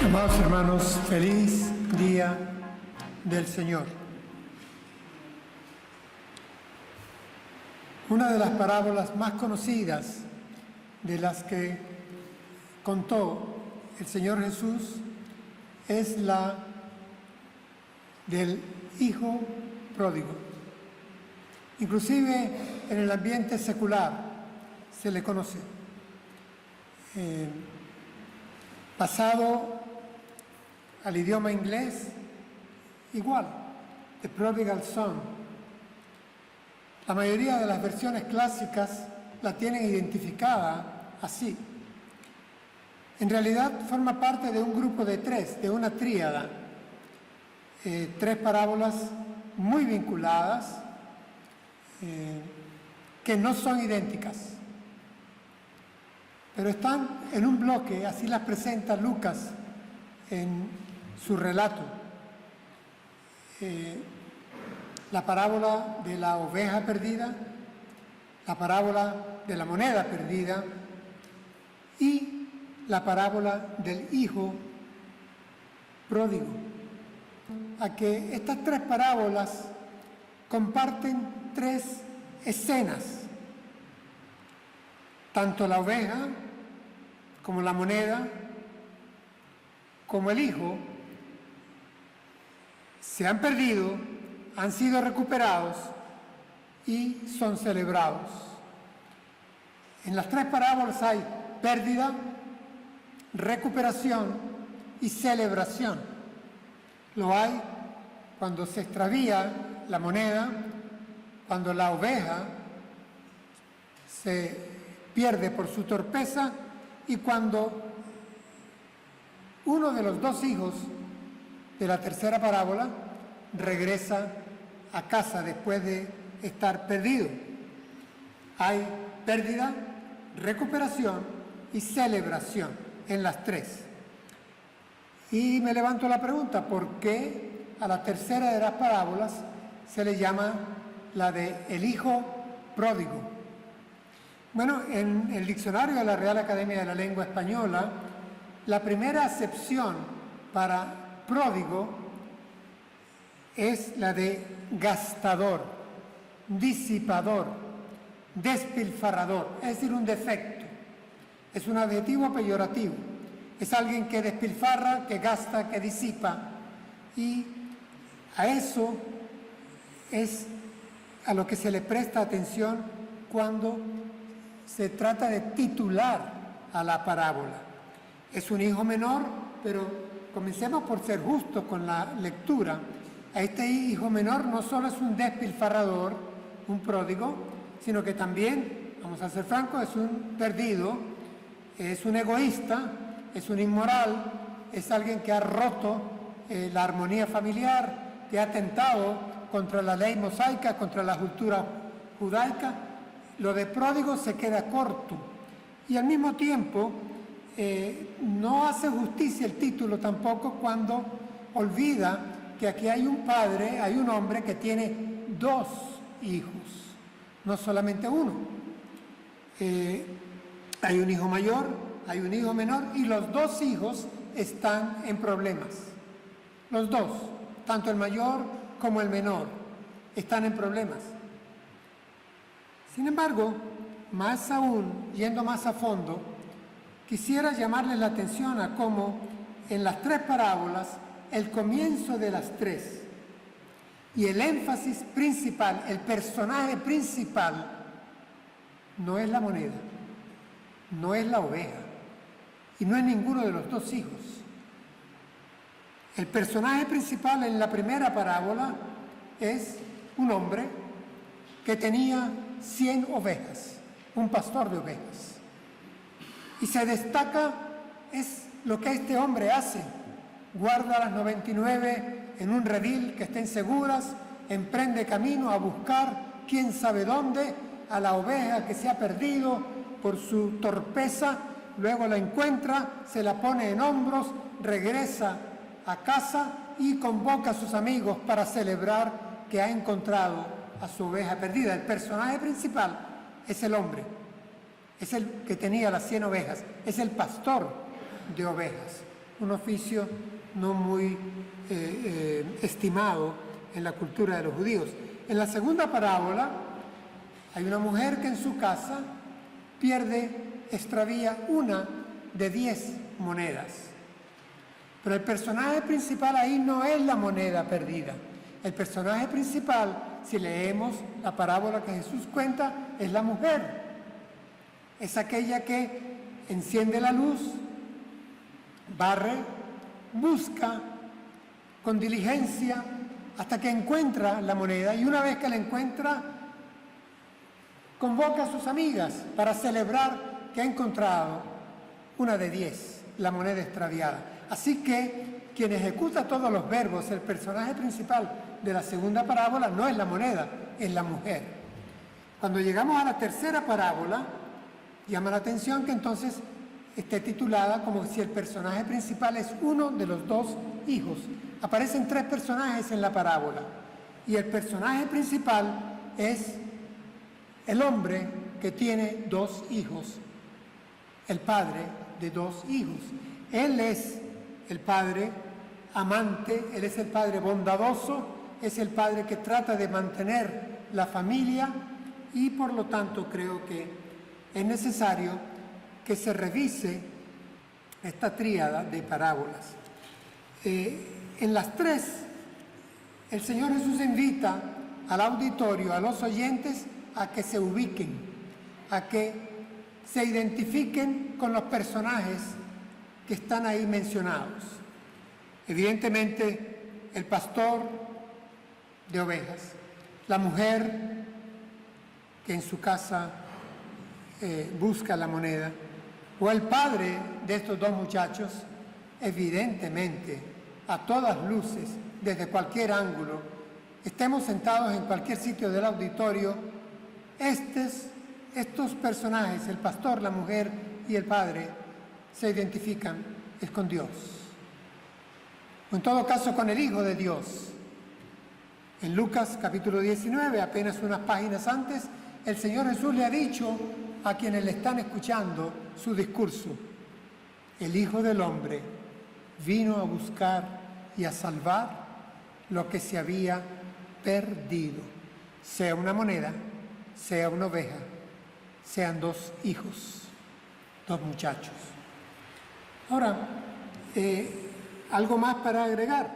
Amados hermanos, feliz día del Señor. Una de las parábolas más conocidas de las que contó el Señor Jesús es la del hijo pródigo. Inclusive en el ambiente secular se le conoce. Pasado al idioma inglés, igual, The Prodigal Son. La mayoría de las versiones clásicas la tienen identificada así. En realidad forma parte de un grupo de tres, de una tríada. Tres parábolas muy vinculadas, que no son idénticas, pero están en un bloque, así las presenta Lucas en su relato. La parábola de la oveja perdida, la parábola de la moneda perdida y la parábola del hijo pródigo. A que estas tres parábolas comparten tres escenas. Tanto la oveja como la moneda como el hijo se han perdido, han sido recuperados y son celebrados. En las tres parábolas hay pérdida, recuperación y celebración. Lo hay cuando se extravía la moneda, cuando la oveja se pierde por su torpeza y cuando uno de los dos hijos de la tercera parábola regresa a casa después de estar perdido. Hay pérdida, recuperación y celebración en las tres. Y me levanto la pregunta, ¿por qué a la tercera de las parábolas se le llama la de el hijo pródigo? Bueno, en el diccionario de la Real Academia de la Lengua Española, la primera acepción para pródigo es la de gastador, disipador, despilfarrador, es decir, un defecto. Es un adjetivo peyorativo. Es alguien que despilfarra, que gasta, que disipa. Y a eso es a lo que se le presta atención cuando se trata de titular a la parábola. Es un hijo menor, pero comencemos por ser justos con la lectura. A este hijo menor no solo es un despilfarrador, un pródigo, sino que también, vamos a ser francos, es un perdido, es un egoísta, es un inmoral, es alguien que ha roto la armonía familiar, que ha atentado contra la ley mosaica, contra la cultura judaica. Lo de pródigo se queda corto y al mismo tiempo no hace justicia el título tampoco cuando olvida que aquí hay un padre, hay un hombre que tiene dos hijos, no solamente uno. Hay un hijo mayor, hay un hijo menor y los dos hijos están en problemas. Los dos, tanto el mayor como el menor, están en problemas. Sin embargo, más aún, yendo más a fondo, quisiera llamarles la atención a cómo en las tres parábolas, el comienzo de las tres y el énfasis principal, el personaje principal, no es la moneda, no es la oveja y no es ninguno de los dos hijos. El personaje principal en la primera parábola es un hombre que tenía 100 ovejas, un pastor de ovejas. Y se destaca es lo que este hombre hace. Guarda las 99 en un redil que estén seguras, emprende camino a buscar quién sabe dónde a la oveja que se ha perdido por su torpeza, luego la encuentra, se la pone en hombros, regresa a casa y convoca a sus amigos para celebrar que ha encontrado a su oveja perdida. El personaje principal es el hombre, es el que tenía las 100 ovejas, es el pastor de ovejas. un oficio no muy estimado en la cultura de los judíos. En la segunda parábola hay una mujer que en su casa extravía una de 10 monedas. Pero el personaje principal ahí no es la moneda perdida. El personaje principal, si leemos la parábola que Jesús cuenta, es la mujer. Es aquella que enciende la luz, barre, busca con diligencia hasta que encuentra la moneda, y una vez que la encuentra, convoca a sus amigas para celebrar que ha encontrado una de 10, la moneda extraviada. Así que quien ejecuta todos los verbos, el personaje principal de la segunda parábola, no es la moneda, es la mujer. Cuando llegamos a la tercera parábola, llama la atención que entonces esté titulada como si el personaje principal es uno de los 2 hijos. Aparecen 3 personajes en la parábola y el personaje principal es el hombre que tiene 2 hijos, el padre de 2 hijos. Él es el padre amante, él es el padre bondadoso, es el padre que trata de mantener la familia, y por lo tanto creo que es necesario que se revise esta tríada de parábolas. En las 3, el Señor Jesús invita al auditorio, a los oyentes, a que se ubiquen, a que se identifiquen con los personajes que están ahí mencionados. Evidentemente, el pastor de ovejas, la mujer que en su casa busca la moneda, o el padre de estos 2 muchachos. Evidentemente, a todas luces, desde cualquier ángulo, estemos sentados en cualquier sitio del auditorio, estos personajes, el pastor, la mujer y el padre, se identifican es con Dios, o en todo caso con el Hijo de Dios. En Lucas capítulo 19, apenas unas páginas antes, el Señor Jesús le ha dicho a quienes le están escuchando su discurso: el Hijo del Hombre vino a buscar y a salvar lo que se había perdido, sea una moneda, sea una oveja, sean 2 hijos, 2 muchachos. Ahora, algo más para agregar.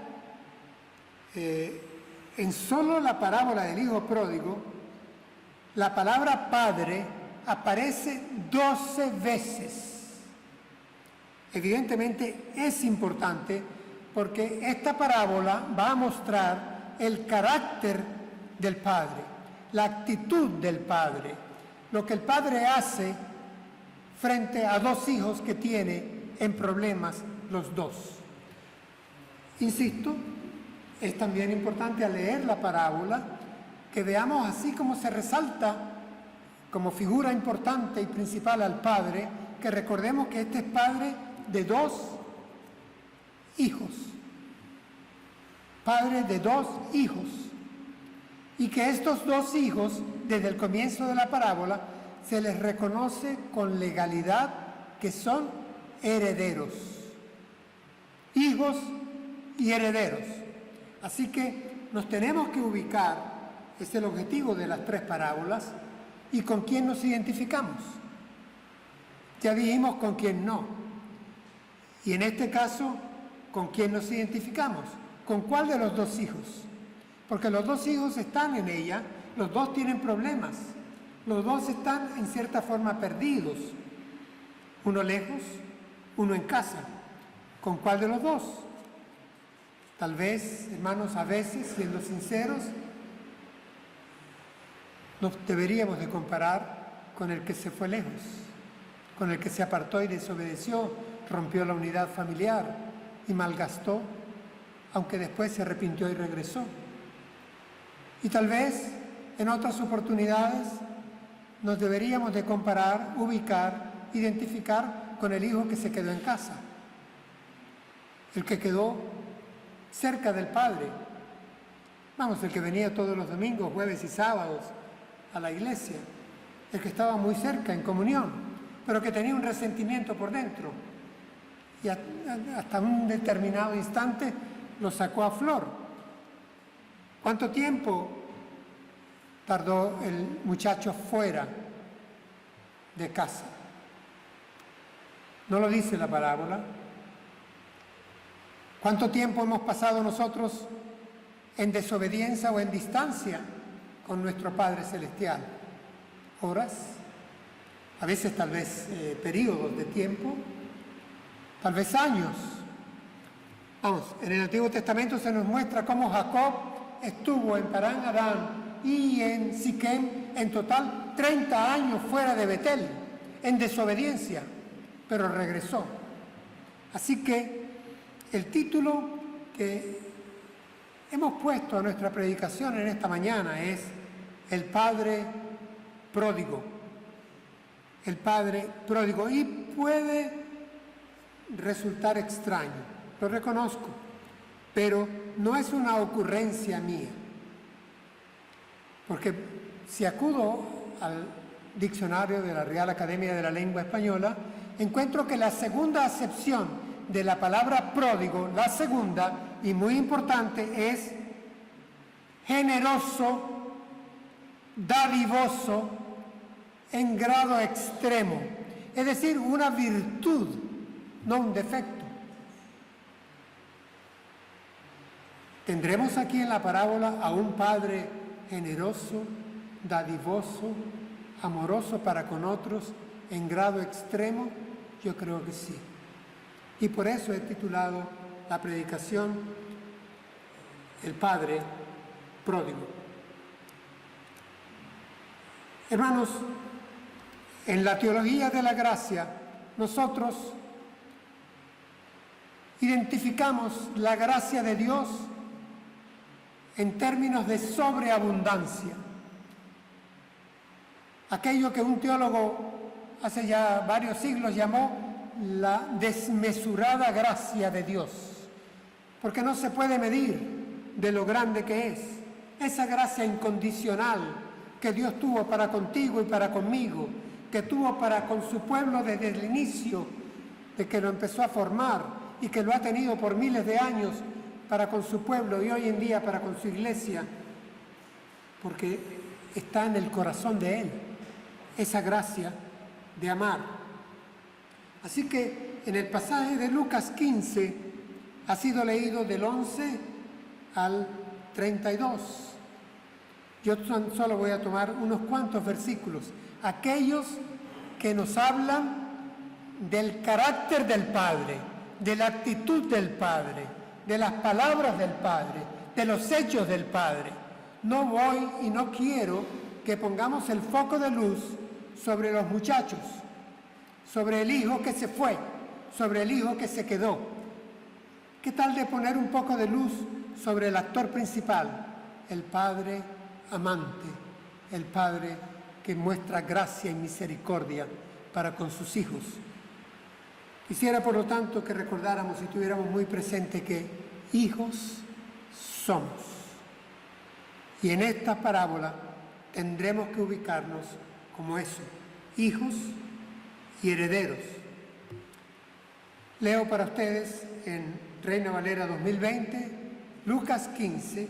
En solo la parábola del hijo pródigo, la palabra padre aparece 12 veces. Evidentemente es importante porque esta parábola va a mostrar el carácter del padre, la actitud del padre, lo que el padre hace frente a 2 hijos que tiene en problemas los 2. Insisto, es también importante al leer la parábola que veamos así como se resalta como figura importante y principal al padre, que recordemos que este es padre de 2 hijos, padre de 2 hijos, y que estos 2 hijos, desde el comienzo de la parábola, se les reconoce con legalidad que son herederos, hijos y herederos. Así que nos tenemos que ubicar, es el objetivo de las 3 parábolas, y con quién nos identificamos. Ya dijimos con quién no. Y en este caso, ¿con quién nos identificamos? ¿Con cuál de los 2 hijos? Porque los 2 hijos están en ella, los 2 tienen problemas, los 2 están en cierta forma perdidos. Uno lejos, uno en casa. ¿Con cuál de los 2? Tal vez, hermanos, a veces, siendo sinceros, nos deberíamos de comparar con el que se fue lejos, con el que se apartó y desobedeció, rompió la unidad familiar y malgastó, aunque después se arrepintió y regresó. Y tal vez en otras oportunidades nos deberíamos de comparar, ubicar, identificar con el hijo que se quedó en casa, el que quedó cerca del Padre. Vamos, el que venía todos los domingos, jueves y sábados a la iglesia, el que estaba muy cerca en comunión, pero que tenía un resentimiento por dentro. y hasta un determinado instante lo sacó a flor. ¿Cuánto tiempo tardó el muchacho fuera de casa? No lo dice la parábola. ¿Cuánto tiempo hemos pasado nosotros en desobediencia o en distancia con nuestro Padre Celestial? ¿Horas? A veces tal vez periodos de tiempo, tal vez años. Vamos, en el Antiguo Testamento se nos muestra cómo Jacob estuvo en Parán Aram y en Siquem en total 30 años fuera de Betel, en desobediencia, pero regresó. Así que el título que hemos puesto a nuestra predicación en esta mañana es El Padre Pródigo. El Padre Pródigo. Y puede resultar extraño, lo reconozco, pero no es una ocurrencia mía. Porque si acudo al diccionario de la Real Academia de la Lengua Española, encuentro que la segunda acepción de la palabra pródigo, la segunda y muy importante, es generoso, dadivoso, en grado extremo, es decir, una virtud, no un defecto. ¿Tendremos aquí en la parábola a un padre generoso, dadivoso, amoroso para con otros en grado extremo? Yo creo que sí. Y por eso he titulado la predicación El Padre Pródigo. Hermanos, en la teología de la gracia, nosotros identificamos la gracia de Dios en términos de sobreabundancia. Aquello que un teólogo hace ya varios siglos llamó la desmesurada gracia de Dios, porque no se puede medir de lo grande que es. Esa gracia incondicional que Dios tuvo para contigo y para conmigo, que tuvo para con su pueblo desde el inicio de que lo empezó a formar y que lo ha tenido por miles de años para con su pueblo y hoy en día para con su iglesia, porque está en el corazón de Él, esa gracia de amar. Así que en el pasaje de Lucas 15 ha sido leído del 11 al 32. Yo solo voy a tomar unos cuantos versículos, aquellos que nos hablan del carácter del Padre, de la actitud del Padre, de las palabras del Padre, de los hechos del Padre. No voy y no quiero que pongamos el foco de luz sobre los muchachos, sobre el hijo que se fue, sobre el hijo que se quedó. ¿Qué tal de poner un poco de luz sobre el actor principal, el Padre amante, el Padre que muestra gracia y misericordia para con sus hijos? Quisiera, por lo tanto, que recordáramos y tuviéramos muy presente que hijos somos. Y en esta parábola tendremos que ubicarnos como eso, hijos y herederos. Leo para ustedes en Reina Valera 2020, Lucas 15,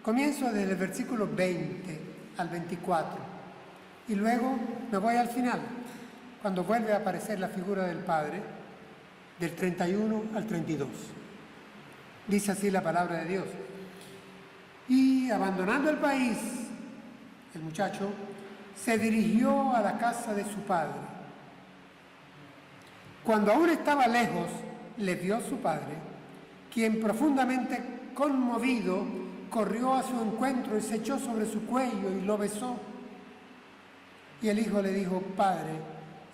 comienzo desde el versículo 20 al 24 y luego me voy al final, cuando vuelve a aparecer la figura del Padre, del 31 al 32. Dice así la palabra de Dios. Y abandonando el país, el muchacho se dirigió a la casa de su padre. Cuando aún estaba lejos, le vio su padre, quien profundamente conmovido corrió a su encuentro y se echó sobre su cuello y lo besó. Y el hijo le dijo: Padre,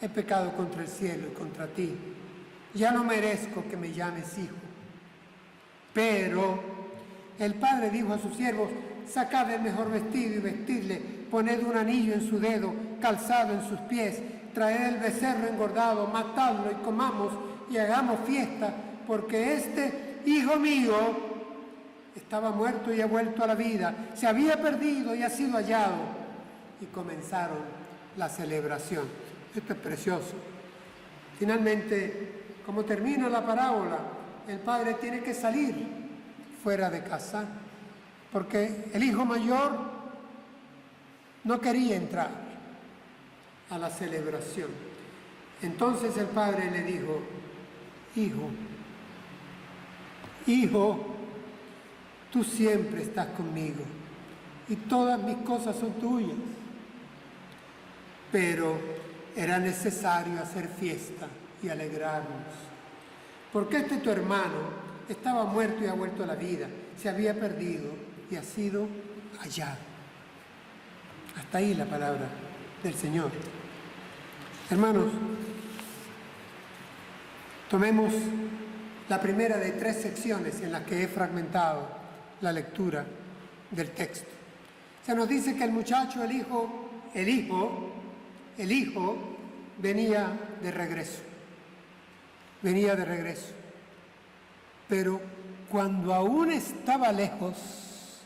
he pecado contra el cielo y contra ti. Ya no merezco que me llames hijo. Pero el padre dijo a sus siervos: sacad el mejor vestido y vestidle, poned un anillo en su dedo, calzado en sus pies, traed el becerro engordado, matadlo y comamos y hagamos fiesta, porque este hijo mío estaba muerto y ha vuelto a la vida, se había perdido y ha sido hallado. Y comenzaron la celebración. Esto es precioso. Finalmente como termina la parábola, el padre tiene que salir fuera de casa porque el hijo mayor no quería entrar a la celebración. Entonces el padre le dijo: hijo, tú siempre estás conmigo y todas mis cosas son tuyas. Pero era necesario hacer fiesta y alegrarnos, porque tu hermano estaba muerto y ha vuelto a la vida, se había perdido y ha sido hallado. Hasta ahí la palabra del Señor. Hermanos, tomemos la primera de 3 secciones en las que he fragmentado la lectura del texto. Se nos dice que el muchacho, el hijo, venía de regreso. Pero cuando aún estaba lejos,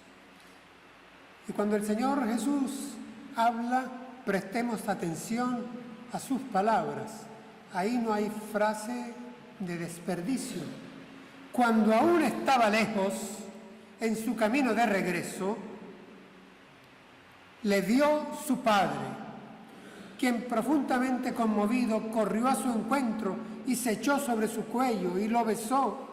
y cuando el Señor Jesús habla, prestemos atención a sus palabras. Ahí no hay frase de desperdicio. Cuando aún estaba lejos, en su camino de regreso, le vio su padre, quien profundamente conmovido corrió a su encuentro y se echó sobre su cuello y lo besó.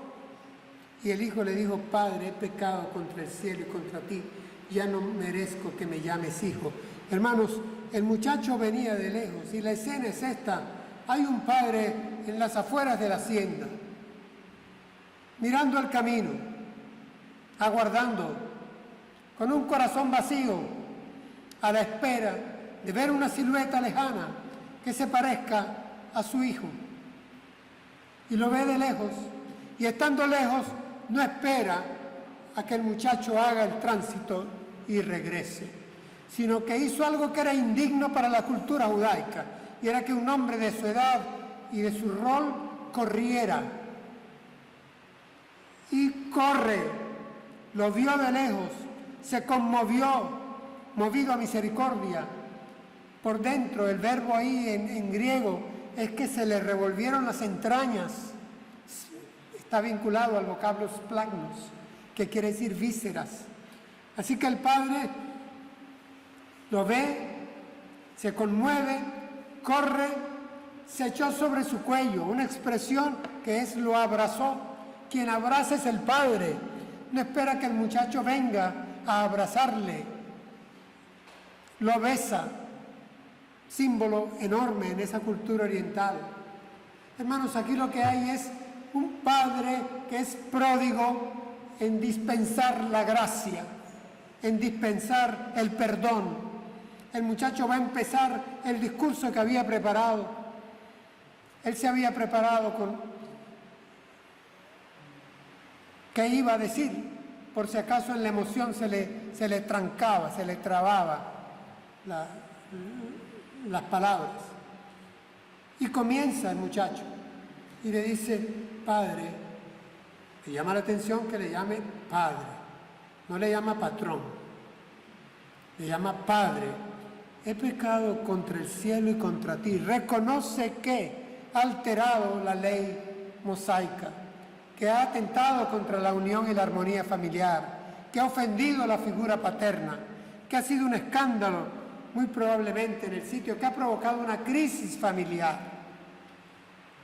Y el hijo le dijo: Padre, he pecado contra el cielo y contra ti, ya no merezco que me llames hijo. Hermanos, el muchacho venía de lejos y la escena es esta: hay un padre en las afueras de la hacienda, mirando el camino, aguardando, con un corazón vacío, a la espera de ver una silueta lejana que se parezca a su hijo. Y lo ve de lejos, y estando lejos no espera a que el muchacho haga el tránsito y regrese, sino que hizo algo que era indigno para la cultura judaica, y era que un hombre de su edad y de su rol corriera. Y corre, lo vio de lejos, se conmovió, movido a misericordia. Por dentro, el verbo ahí en griego es que se le revolvieron las entrañas. Está vinculado al vocablo splagnos, que quiere decir vísceras. Así que el padre lo ve, se conmueve, corre, se echó sobre su cuello, una expresión que es lo abrazó. Quien abraza es el padre, no espera que el muchacho venga a abrazarle, lo besa, símbolo enorme en esa cultura oriental. Hermanos, aquí lo que hay es un padre que es pródigo en dispensar la gracia, en dispensar el perdón. El muchacho va a empezar el discurso que había preparado. Él se había preparado con qué iba a decir, por si acaso en la emoción se le trancaba, se le trababa las palabras. Y comienza el muchacho y le dice: Padre. Le llama la atención que le llame padre, no le llama patrón, le llama padre. He pecado contra el cielo y contra ti. Reconoce que ha alterado la ley mosaica, que ha atentado contra la unión y la armonía familiar, que ha ofendido a la figura paterna, que ha sido un escándalo, muy probablemente en el sitio, que ha provocado una crisis familiar.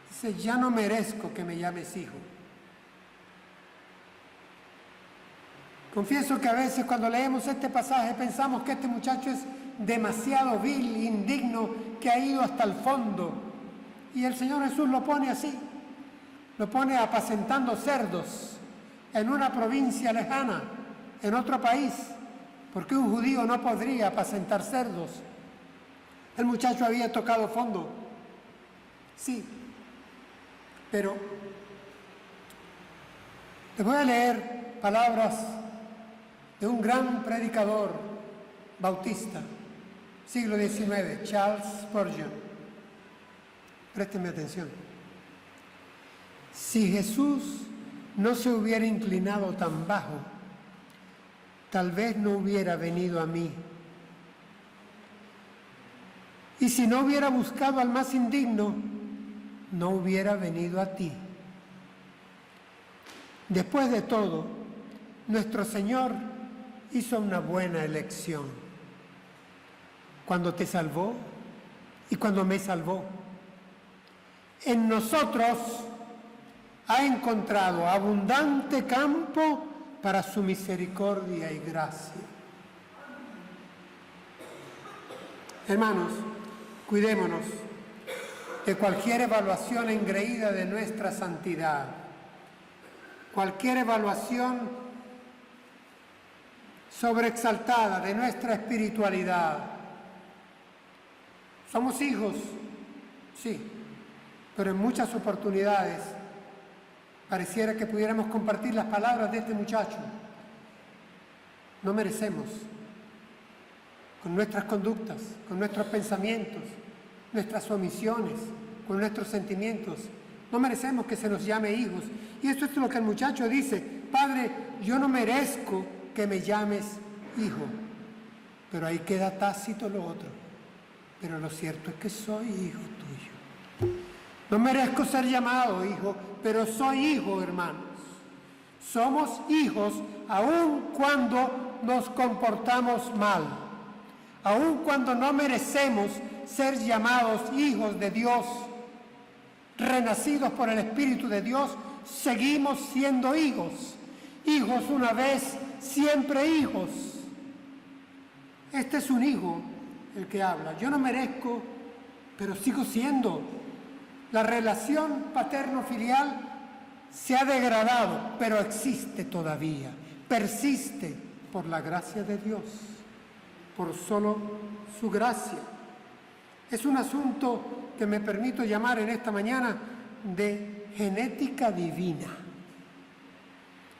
Dice: ya no merezco que me llames hijo. Confieso que a veces cuando leemos este pasaje pensamos que este muchacho es demasiado vil, indigno, que ha ido hasta el fondo. Y el Señor Jesús lo pone así, lo pone apacentando cerdos en una provincia lejana, en otro país, porque un judío no podría apacentar cerdos. El muchacho había tocado fondo, sí, pero les voy a leer palabras de un gran predicador bautista, siglo XIX, Charles Spurgeon. Préstenme atención. Si Jesús no se hubiera inclinado tan bajo, tal vez no hubiera venido a mí. Y si no hubiera buscado al más indigno, no hubiera venido a ti. Después de todo, nuestro Señor hizo una buena elección cuando te salvó y cuando me salvó. En nosotros ha encontrado abundante campo para su misericordia y gracia. Hermanos, cuidémonos de cualquier evaluación engreída de nuestra santidad, cualquier evaluación sobreexaltada de nuestra espiritualidad. Somos hijos, sí, pero en muchas oportunidades pareciera que pudiéramos compartir las palabras de este muchacho. No merecemos, con nuestras conductas, con nuestros pensamientos, nuestras omisiones, con nuestros sentimientos, no merecemos que se nos llame hijos. Y esto es lo que el muchacho dice: Padre, yo no merezco que me llames hijo. Pero ahí queda tácito lo otro. Pero lo cierto es que soy hijo tuyo. No merezco ser llamado hijo, pero soy hijo, hermanos. Somos hijos aun cuando nos comportamos mal, aun cuando no merecemos ser llamados hijos de Dios, renacidos por el Espíritu de Dios, seguimos siendo hijos. Hijos una vez, siempre hijos. Este es un hijo el que habla. Yo no merezco, pero sigo siendo. La relación paterno-filial se ha degradado, pero existe todavía, persiste por la gracia de Dios, por solo su gracia. Es un asunto que me permito llamar en esta mañana de genética divina.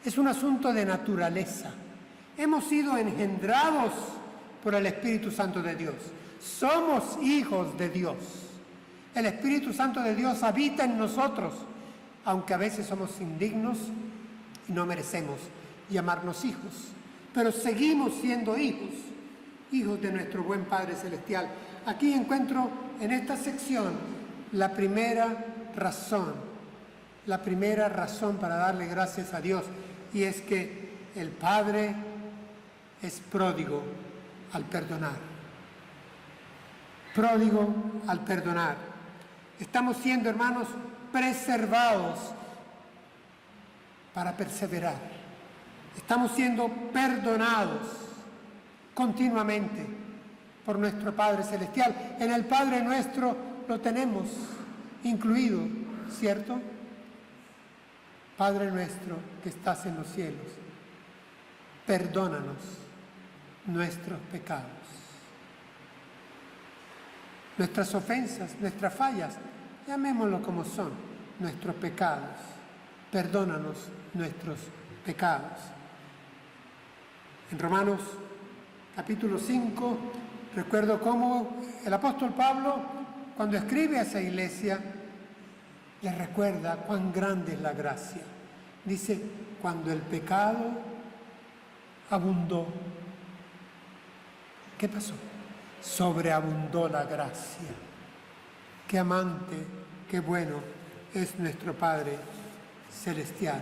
Es un asunto de naturaleza. Hemos sido engendrados por el Espíritu Santo de Dios. Somos hijos de Dios. El Espíritu Santo de Dios habita en nosotros, aunque a veces somos indignos y no merecemos llamarnos hijos. Pero seguimos siendo hijos, hijos de nuestro buen Padre Celestial. Aquí encuentro en esta sección la primera razón para darle gracias a Dios, y es que el Padre es pródigo al perdonar. Pródigo al perdonar. Estamos siendo, hermanos, preservados para perseverar. Estamos siendo perdonados continuamente por nuestro Padre Celestial. En el Padre Nuestro lo tenemos incluido, ¿cierto? Padre nuestro que estás en los cielos, perdónanos nuestros pecados, nuestras ofensas, nuestras fallas, llamémoslo como son, nuestros pecados. Perdónanos nuestros pecados. En Romanos capítulo 5, recuerdo cómo el apóstol Pablo, cuando escribe a esa iglesia, les recuerda cuán grande es la gracia. Dice, cuando el pecado abundó, ¿qué pasó? Sobreabundó la gracia. Qué amante, qué bueno es nuestro Padre Celestial.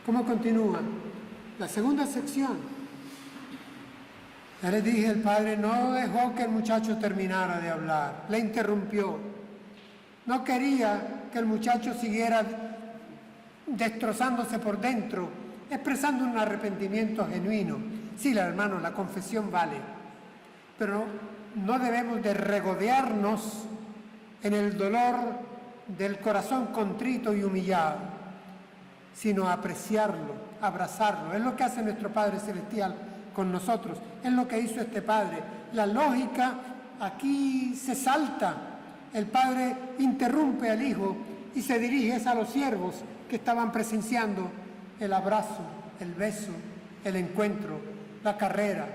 ¿Cómo continúa? La segunda sección. Ya les dije, el Padre no dejó que el muchacho terminara de hablar, le interrumpió. No quería que el muchacho siguiera destrozándose por dentro, expresando un arrepentimiento genuino. Sí, hermanos, la confesión vale, pero no debemos de regodearnos en el dolor del corazón contrito y humillado, sino apreciarlo, abrazarlo. Es lo que hace nuestro Padre Celestial con nosotros, es lo que hizo este Padre. La lógica aquí se salta. El Padre interrumpe al Hijo y se dirige a los siervos que estaban presenciando el abrazo, el beso, el encuentro, la carrera,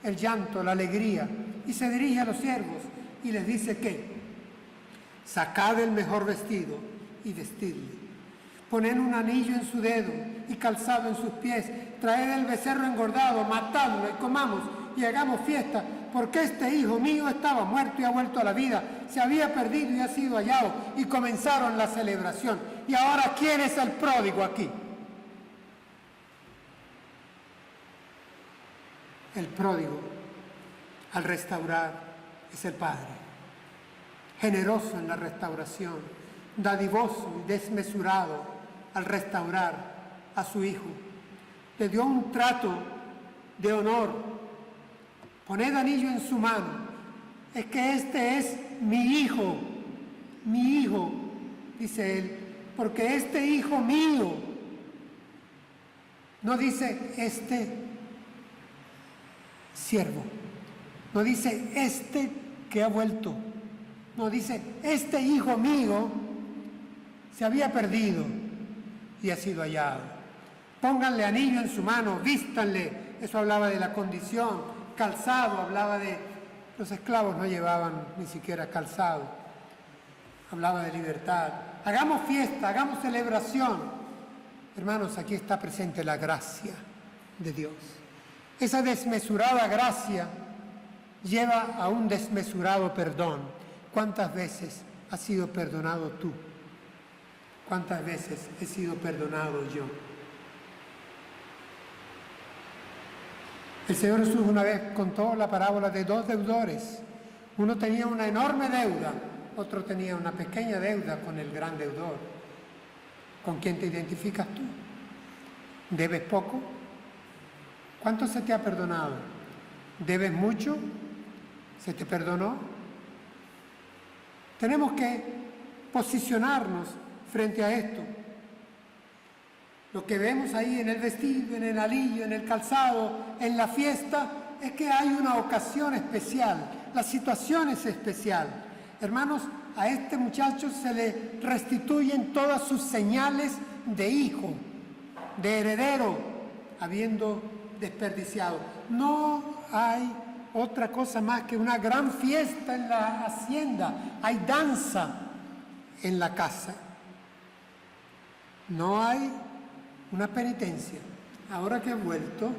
el llanto, la alegría. Y se dirige a los siervos y les dice que sacad el mejor vestido y vestidle. Poned un anillo en su dedo y calzado en sus pies. Traed el becerro engordado, matadlo y comamos. y hagamos fiesta, porque este hijo mío estaba muerto y ha vuelto a la vida, se había perdido y ha sido hallado. Y comenzaron la celebración. Y ahora, ¿quién es el pródigo aquí? El pródigo, al restaurar, es el Padre, generoso en la restauración, dadivoso y desmesurado al restaurar a su hijo. Le dio un trato de honor. Poned anillo en su mano. Es que este es mi hijo, dice él, porque este hijo mío, no dice este siervo, no dice este que ha vuelto, no dice este hijo mío se había perdido y ha sido hallado. Pónganle anillo en su mano, vístanle. Eso hablaba de la condición. Calzado, hablaba de... Los esclavos no llevaban ni siquiera calzado. Hablaba de libertad. Hagamos fiesta, hagamos celebración. Hermanos, aquí está presente la gracia de Dios. Esa desmesurada gracia lleva a un desmesurado perdón. ¿Cuántas veces has sido perdonado tú? ¿Cuántas veces he sido perdonado yo? El Señor Jesús una vez contó la parábola de dos deudores. Uno tenía una enorme deuda, otro tenía una pequeña deuda con el gran deudor. ¿Con quién te identificas tú? ¿Debes poco? ¿Cuánto se te ha perdonado? ¿Debes mucho? ¿Se te perdonó? Tenemos que posicionarnos frente a esto. Lo que vemos ahí en el vestido, en el anillo, en el calzado, en la fiesta, es que hay una ocasión especial, la situación es especial. Hermanos, a este muchacho se le restituyen todas sus señales de hijo, de heredero, habiendo desperdiciado. No hay otra cosa más que una gran fiesta en la hacienda, hay danza en la casa. No hay una penitencia. Ahora que he vuelto,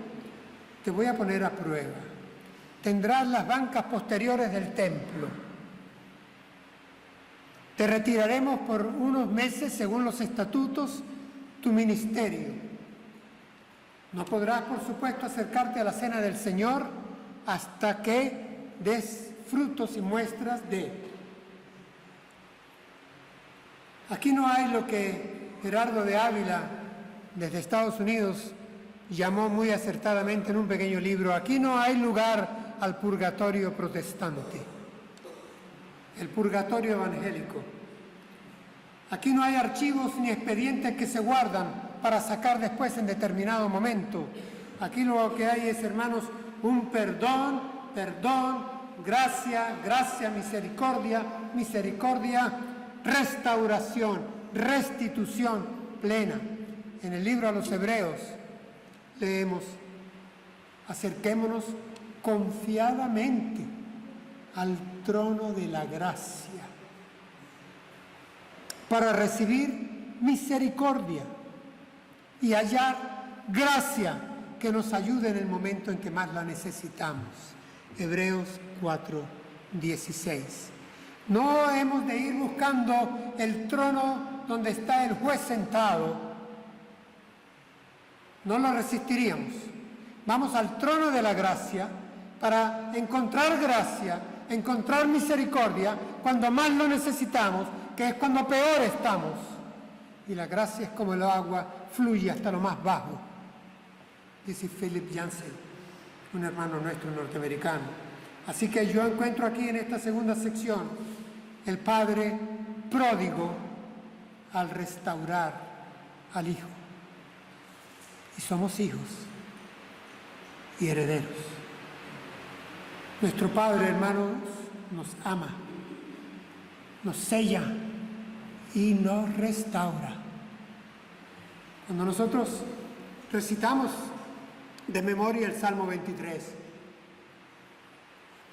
te voy a poner a prueba. Tendrás las bancas posteriores del templo. Te retiraremos por unos meses, según los estatutos, tu ministerio. No podrás, por supuesto, acercarte a la cena del Señor hasta que des frutos y muestras de... Aquí no hay lo que Gerardo de Ávila, desde Estados Unidos, llamó muy acertadamente en un pequeño libro, aquí no hay lugar al purgatorio protestante, el purgatorio evangélico. Aquí no hay archivos ni expedientes que se guardan para sacar después en determinado momento. Aquí lo que hay es, hermanos, un perdón, gracia, misericordia, restauración, restitución plena. En el libro a los Hebreos leemos: acerquémonos confiadamente al trono de la gracia para recibir misericordia y hallar gracia que nos ayude en el momento en que más la necesitamos. Hebreos 4:16. No hemos de ir buscando el trono donde está el juez sentado. No lo resistiríamos. Vamos al trono de la gracia para encontrar gracia, encontrar misericordia cuando más lo necesitamos, que es cuando peor estamos. Y la gracia es como el agua, fluye hasta lo más bajo. Dice Philip Yancey, un hermano nuestro norteamericano. Así que yo encuentro aquí en esta segunda sección el Padre pródigo al restaurar al Hijo. Y somos hijos y herederos. Nuestro Padre, hermanos, nos ama, nos sella y nos restaura. Cuando nosotros recitamos de memoria el Salmo 23,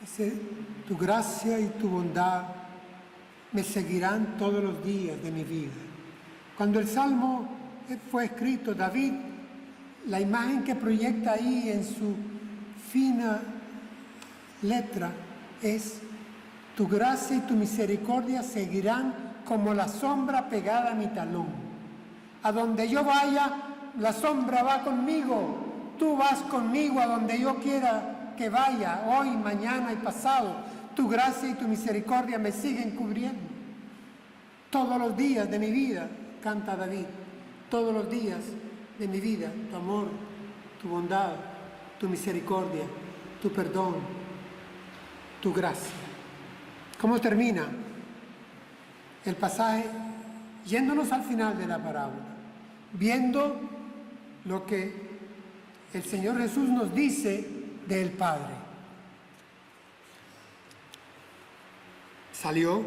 dice: tu gracia y tu bondad me seguirán todos los días de mi vida. Cuando el Salmo fue escrito, David, la imagen que proyecta ahí en su fina letra es: tu gracia y tu misericordia seguirán como la sombra pegada a mi talón. A donde yo vaya, la sombra va conmigo. Tú vas conmigo a donde yo quiera que vaya, hoy, mañana y pasado. Tu gracia y tu misericordia me siguen cubriendo. Todos los días de mi vida, canta David, todos los días de mi vida, tu amor, tu bondad, tu misericordia, tu perdón, tu gracia. ¿Cómo termina el pasaje? Yéndonos al final de la parábola, viendo lo que el Señor Jesús nos dice del Padre. Salió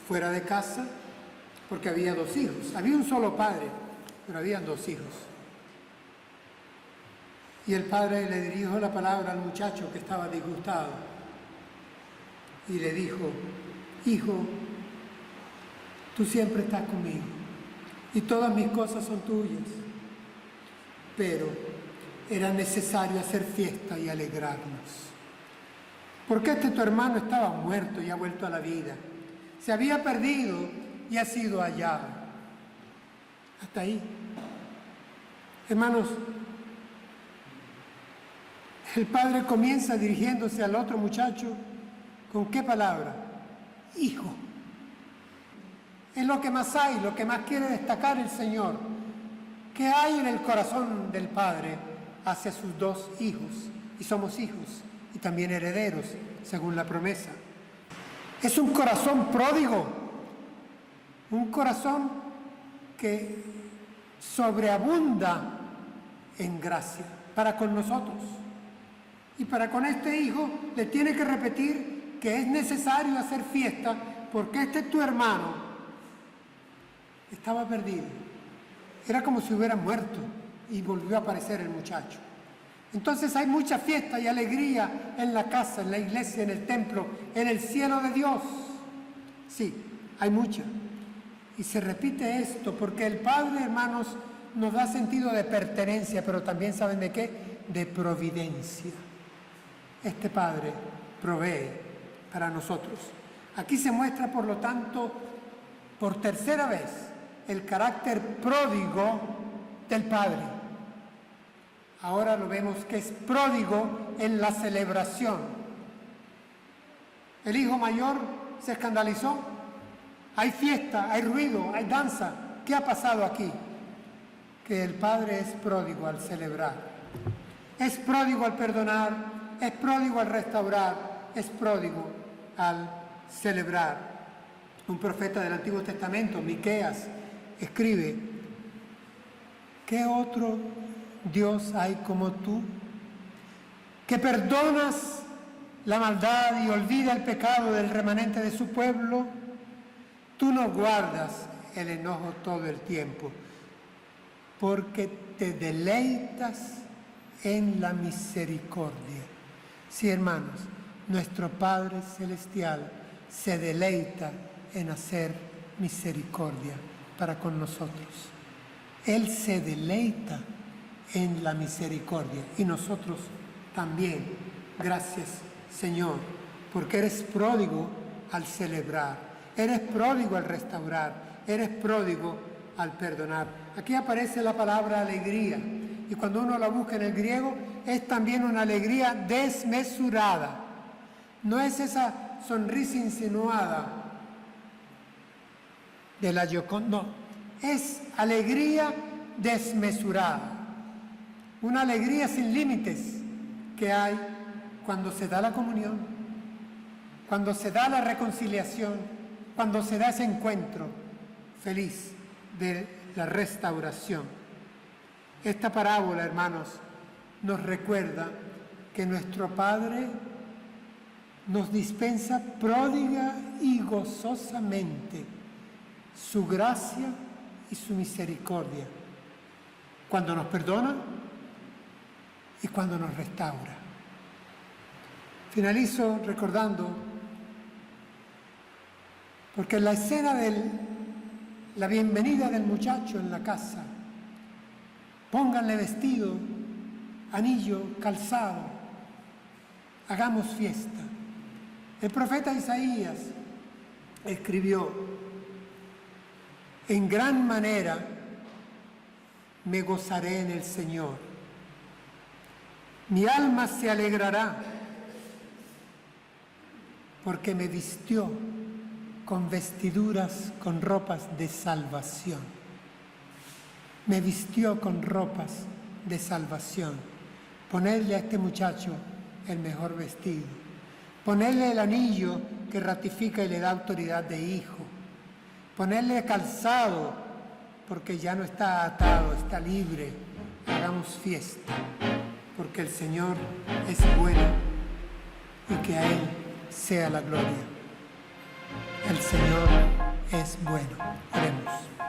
fuera de casa porque había 2 hijos. Había un solo padre, pero habían 2 hijos. Y el padre le dirigió la palabra al muchacho que estaba disgustado y le dijo: hijo, tú siempre estás conmigo y todas mis cosas son tuyas, pero era necesario hacer fiesta y alegrarnos, porque tu hermano estaba muerto y ha vuelto a la vida, se había perdido y ha sido hallado. Hasta ahí. Hermanos, el padre comienza dirigiéndose al otro muchacho ¿con qué palabra? Hijo. Es lo que más hay, lo que más quiere destacar el Señor. ¿Qué hay en el corazón del Padre hacia sus 2 hijos? Y somos hijos y también herederos, según la promesa. Es un corazón pródigo, un corazón que sobreabunda en gracia para con nosotros. Y para con este hijo le tiene que repetir que es necesario hacer fiesta porque tu hermano estaba perdido. Era como si hubiera muerto y volvió a aparecer el muchacho. Entonces hay mucha fiesta y alegría en la casa, en la iglesia, en el templo, en el cielo de Dios. Sí, hay mucha. Y se repite esto porque el Padre, hermanos, nos da sentido de pertenencia, pero también ¿saben de qué? De providencia. Este Padre provee para nosotros. Aquí se muestra, por lo tanto, por tercera vez, el carácter pródigo del Padre. Ahora lo vemos que es pródigo en la celebración. El hijo mayor se escandalizó. Hay fiesta, hay ruido, hay danza. ¿Qué ha pasado aquí? Que el Padre es pródigo al celebrar. Es pródigo al perdonar, es pródigo al restaurar, es pródigo al celebrar. Un profeta del Antiguo Testamento, Miqueas, escribe: ¿qué otro Dios hay como tú, que perdonas la maldad y olvida el pecado del remanente de su pueblo? Tú no guardas el enojo todo el tiempo, porque te deleitas en la misericordia. Sí, hermanos, nuestro Padre Celestial se deleita en hacer misericordia para con nosotros. Él se deleita en la misericordia y nosotros también. Gracias, Señor, porque eres pródigo al celebrar, eres pródigo al restaurar, eres pródigo al perdonar. Aquí aparece la palabra alegría y cuando uno la busca en el griego es también una alegría desmesurada. No es esa sonrisa insinuada de la Gioconda, no, es alegría desmesurada. Una alegría sin límites que hay cuando se da la comunión, cuando se da la reconciliación, cuando se da ese encuentro feliz de la restauración. Esta parábola, hermanos, nos recuerda que nuestro Padre nos dispensa pródiga y gozosamente su gracia y su misericordia cuando nos perdona y cuando nos restaura. Finalizo recordando, porque en la escena de la bienvenida del muchacho en la casa, pónganle vestido, anillo, calzado, hagamos fiesta. El profeta Isaías escribió: en gran manera me gozaré en el Señor. Mi alma se alegrará porque me vistió con vestiduras, con ropas de salvación. Me vistió con ropas de salvación. Ponerle a este muchacho el mejor vestido. Ponerle el anillo que ratifica y le da autoridad de hijo. Ponerle calzado porque ya no está atado, está libre. Hagamos fiesta porque el Señor es bueno y que a Él sea la gloria. El Señor es bueno. Oremos.